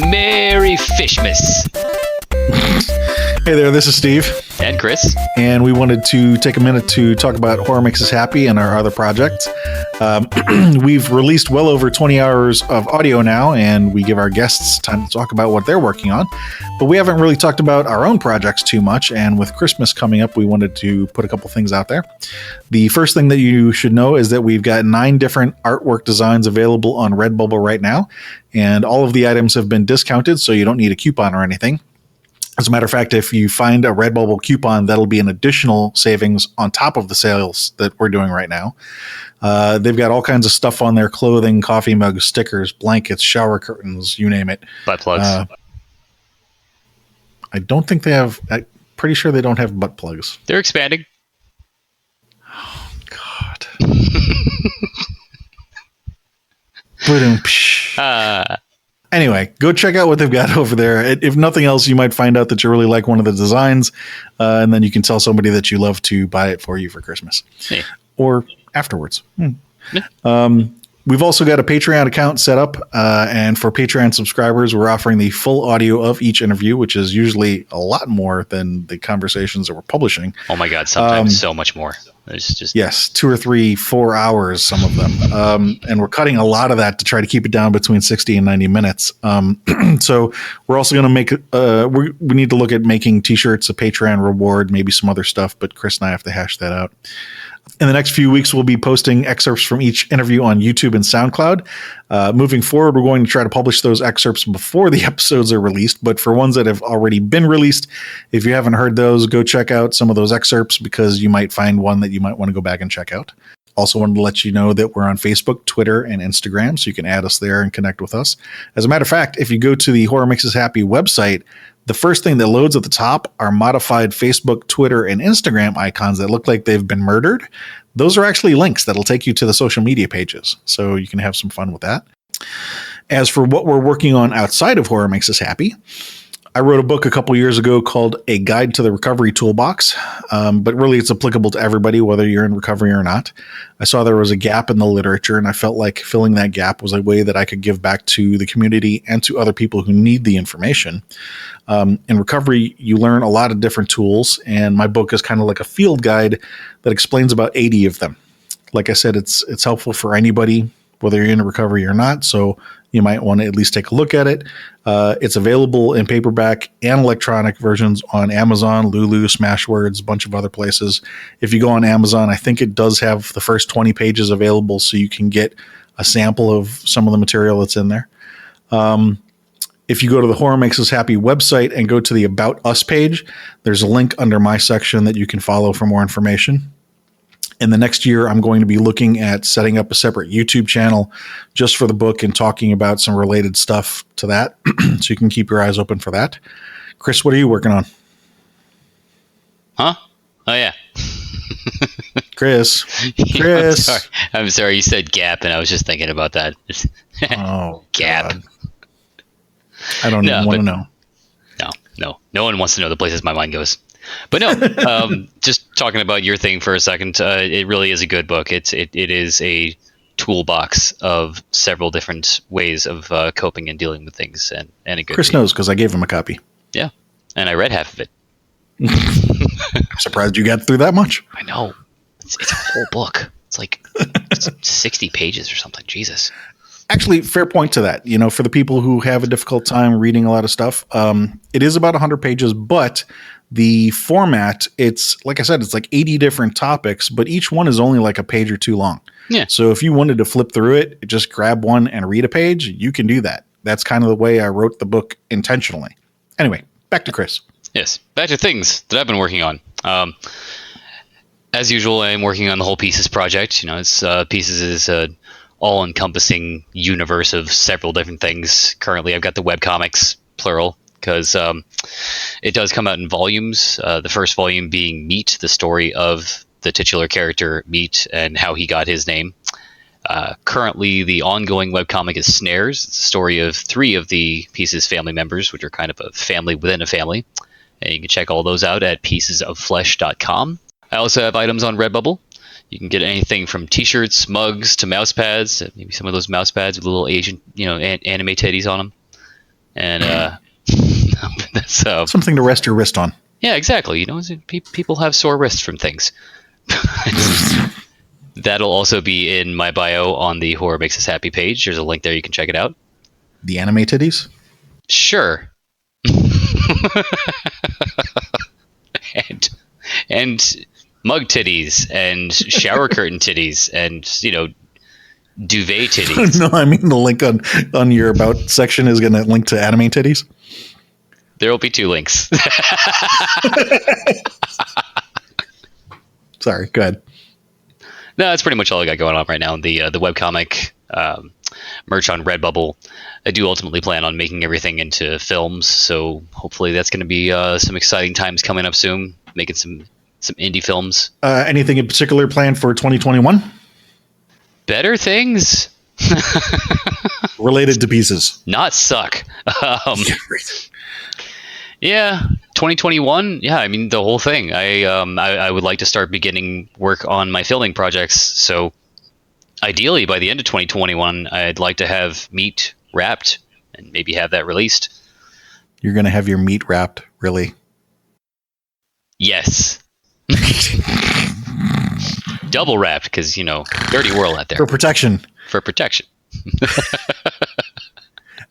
Merry Fishmas. Hey there, this is Steve. And Chris. And we wanted to take a minute to talk about Horror Makes Us Happy and our other projects. We've released well over 20 hours of audio now, and we give our guests time to talk about what they're working on. But we haven't really talked about our own projects too much, and with Christmas coming up, we wanted to put a couple things out there. The first thing that you should know is that we've got 9 different artwork designs available on Redbubble right now, and all of the items have been discounted, so you don't need a coupon or anything. As a matter of fact, if you find a Redbubble coupon, that'll be an additional savings on top of the sales that we're doing right now. They've got all kinds of stuff on there: clothing, coffee mugs, stickers, blankets, shower curtains, you name it. Butt plugs. I don't think they have. I'm pretty sure they don't have butt plugs. They're expanding. Oh, God. Boom. Anyway, go check out what they've got over there. If nothing else, you might find out that you really like one of the designs, and then you can tell somebody that you love to buy it for you for Christmas. Hey. Or afterwards. We've also got a Patreon account set up, and for Patreon subscribers, we're offering the full audio of each interview, which is usually a lot more than the conversations that we're publishing. Oh my God, sometimes so much more. It's just yes, 2 or 3, 4 hours, some of them. And we're cutting a lot of that to try to keep it down between 60 and 90 minutes. So we're also going to make, we need to look at making t-shirts, a Patreon reward, maybe some other stuff, but Chris and I have to hash that out. In the next few weeks, we'll be posting excerpts from each interview on YouTube and SoundCloud. Moving forward, we're going to try to publish those excerpts before the episodes are released. But for ones that have already been released, if you haven't heard those, go check out some of those excerpts because you might find one that you might want to go back and check out. Also wanted to let you know that we're on Facebook, Twitter, and Instagram, so you can add us there and connect with us. As a matter of fact, if you go to the Horror Makes Us Happy website, the first thing that loads at the top are modified Facebook, Twitter, and Instagram icons that look like they've been murdered. Those are actually links that'll take you to the social media pages, so you can have some fun with that. As for what we're working on outside of Horror Makes Us Happy, I wrote a book a couple years ago called A Guide to the Recovery Toolbox, but really it's applicable to everybody, whether you're in recovery or not. I saw there was a gap in the literature, and I felt like filling that gap was a way that I could give back to the community and to other people who need the information. In recovery, you learn a lot of different tools, and my book is kind of like a field guide that explains about 80 of them. Like I said, it's helpful for anybody, whether you're in recovery or not, so you might want to at least take a look at it. It's available in paperback and electronic versions on Amazon, Lulu, Smashwords, a bunch of other places. If you go on Amazon, I think it does have the first 20 pages available, so you can get a sample of some of the material that's in there. If you go to the Horror Makes Us Happy website and go to the About Us page, there's a link under my section that you can follow for more information. In the next year, I'm going to be looking at setting up a separate YouTube channel just for the book and talking about some related stuff to that. So you can keep your eyes open for that. Chris, what are you working on? Huh? Oh, yeah. Chris. I'm sorry. You said gap, and I was just thinking about that. Oh, gap. God. I don't even want to know. No one wants to know the places my mind goes. But no, just talking about your thing for a second, it really is a good book. It is a toolbox of several different ways of coping and dealing with things, and a good. Chris knows because I gave him a copy. Yeah, and I read half of it. I'm surprised you got through that much. I know. It's a whole book. It's like 60 pages or something. Jesus. Actually, fair point to that. For the people who have a difficult time reading a lot of stuff, it is about 100 pages, but the format, it's like I said, it's like 80 different topics, but each one is only like a page or two long. Yeah. So if you wanted to flip through it, just grab one and read a page, you can do that. That's kind of the way I wrote the book intentionally. Anyway, back to Chris. Yes, back to things that I've been working on. As usual, I'm working on the whole Pieces project. It's Pieces is a all-encompassing universe of several different things. Currently, I've got the webcomics, plural, because it does come out in volumes. The first volume being Meat, the story of the titular character Meat and how he got his name. Currently, the ongoing webcomic is Snares. It's the story of 3 of the Pieces family members, which are kind of a family within a family. And you can check all those out at piecesofflesh.com. I also have items on Redbubble. You can get anything from t-shirts, mugs, to mouse pads. Maybe some of those mouse pads with little Asian, anime teddies on them. And so Something to rest your wrist on. yeah, exactly. People have sore wrists from things. That'll also be in my bio on the Horror Makes Us Happy page. There's a link there. You can check it out. The anime titties? Sure. and mug titties and shower curtain titties and duvet titties. No, I mean the link on your about section is going to link to anime titties. There will be 2 links. Sorry, go ahead. No, that's pretty much all I got going on right now. The webcomic, merch on Redbubble. I do ultimately plan on making everything into films, so hopefully that's going to be some exciting times coming up soon. Making some indie films. Anything in particular planned for 2021? Better things. Related to pieces. Not suck. Yeah, 2021. Yeah, I mean the whole thing. I would like to start beginning work on my filming projects. So ideally by the end of 2021, I'd like to have meat wrapped and maybe have that released. You're going to have your meat wrapped, really? Yes. Double wrapped because dirty world out there. For protection. For protection.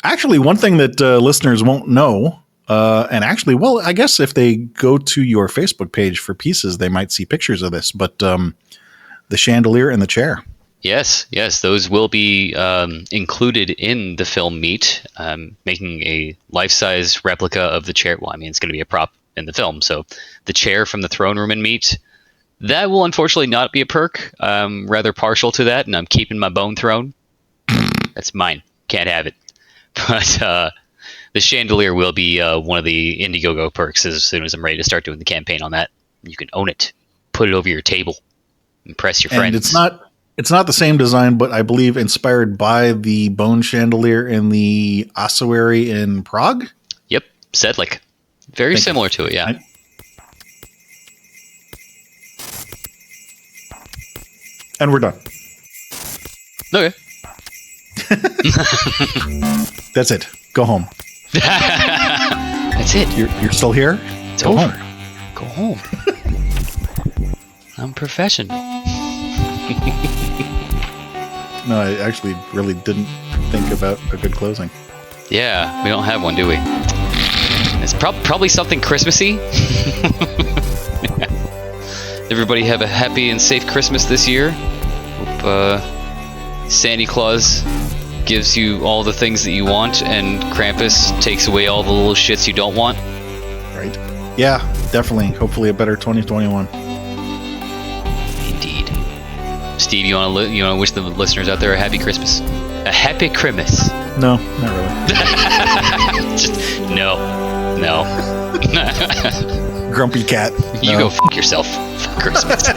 Actually, one thing that listeners won't know. And actually, well, I guess if they go to your Facebook page for pieces, they might see pictures of this. But the chandelier and the chair. Yes, those will be included in the film meat. Making a life-size replica of the chair. Well, I mean, it's going to be a prop in the film. So the chair from the throne room in meat, that will unfortunately not be a perk. I'm rather partial to that, and I'm keeping my bone throne. That's mine. Can't have it. But the chandelier will be one of the Indiegogo perks as soon as I'm ready to start doing the campaign on that. You can own it, put it over your table, impress your friends. And it's not the same design, but I believe inspired by the bone chandelier in the ossuary in Prague. Yep, Sedlik. Very similar to it, yeah. And we're done. Okay. That's it. Go home. That's it. You're still here? It's over. Go home. I'm professional. No, I actually really didn't think about a good closing. Yeah, we don't have one, do we? It's probably something Christmassy. Everybody have a happy and safe Christmas this year. Hope Santa Claus gives you all the things that you want, and Krampus takes away all the little shits you don't want. Right. Yeah, definitely. Hopefully a better 2021. Indeed. Steve, you want to wish the listeners out there a happy Christmas? A happy Christmas. No, not really. Just, no. Grumpy cat. You No. go fuck yourself for Christmas.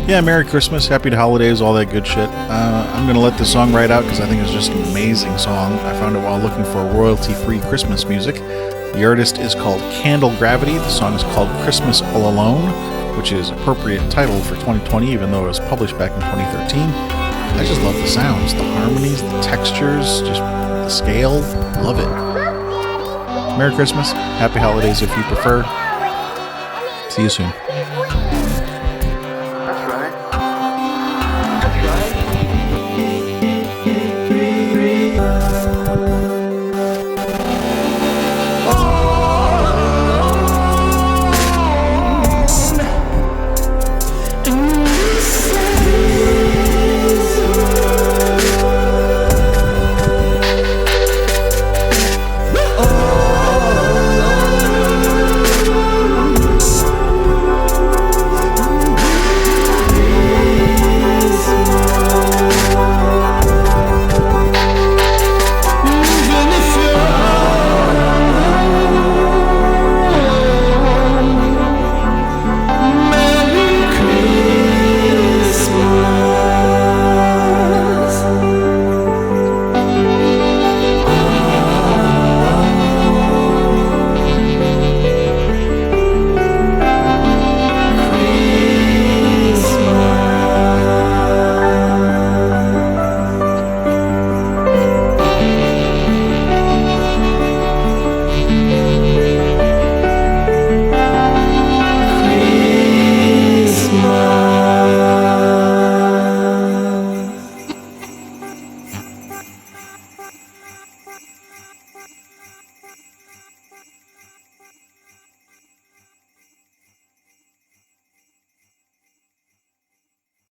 Yeah, Merry Christmas, Happy Holidays, all that good shit. I'm going to let this song ride out because I think it's just an amazing song. I found it while looking for royalty-free Christmas music. The artist is called Candle Gravity. The song is called Christmas All Alone, which is appropriate title for 2020, even though it was published back in 2013. I just love the sounds, the harmonies, the textures, just the scale. Love it. Merry Christmas, Happy Holidays if you prefer. See you soon. That's right.